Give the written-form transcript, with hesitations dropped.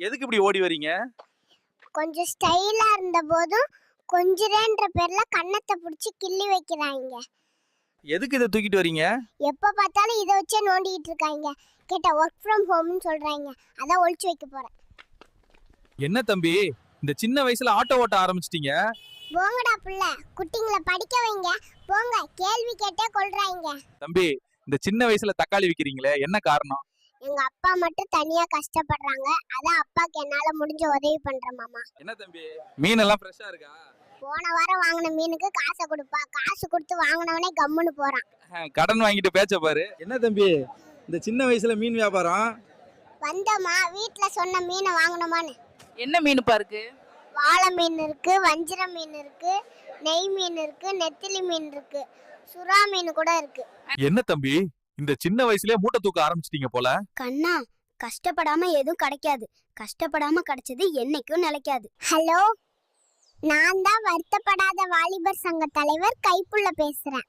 எதுக்கு இப்படி ஓடி வரீங்க? கொஞ்சம் ஸ்டைலா இருந்த போதும் கொஞ்சிரேன்ற பேர்ல கன்னத்தை பிடிச்சி கிள்ளி வைக்கிறாங்க. எதுக்கு இதை தூக்கிட்டு வரீங்க? எப்ப பார்த்தாலும் இதை வச்சே நோண்டிட்டு இருக்காங்க. கேட்ட ஒர்க் ஃப்ரம் ஹோம்னு சொல்றாங்க. அதான் ஒளிச்சு வைக்க போறேன். என்ன தம்பி, இந்த சின்ன வயசுல ஆட்டோ ஓட்ட ஆரம்பிச்சிட்டீங்க? போங்கடா புள்ள, குட்டிங்களை படிக்க வைங்க. போங்க, கேள்வி கேட்டே கொள்றாங்க. தம்பி, இந்த சின்ன வயசுல தக்காளி விக்கிறீங்களே, என்ன காரணம்? எங்க அப்பா மட்டும் தனியா கஷ்டப்படுறாங்க. அதான் அப்பாக்கு என்னால முடிஞ்ச உதவி பண்றேன் மாமா. என்ன தம்பி, மீன் எல்லாம் ஃப்ரெஷ்ஷா இருக்கா? போன வாரம் வாங்கின மீனுக்கு காசை கொடுப்பா. காசு கொடுத்து வாங்கினவனே கம்முன்னு போறான். கடன் வாங்கிட்டு பேச்ச பாரு. என்ன தம்பி, இந்த சின்ன வயசுல மீன் வியாபாரம்? வந்தமா வீட்டுல சொன்ன மீனை வாங்கணுமான்னு. என்ன மீனுப்பா இருக்கு? வாழை மீன் இருக்கு, வஞ்சிர மீன் இருக்கு, நெய் மீன் இருக்கு, நெத்திலி மீன் இருக்கு, சுறா மீன் கூட இருக்கு. என்ன தம்பி, இந்த சின்ன வயசுலயே மூட்டை தூக்க ஆரம்பிச்சிட்டீங்க போல. கண்ணா, கஷ்டப்படாம எதுவும் கிடைக்காது. கஷ்டப்படாம கிடைச்சது என்னைக்கும் நிலைக்காது. ஹலோ, நான் தான் வருத்தப்படாத வாலிபர் சங்க தலைவர் கைப்புள்ள பேசுறேன்.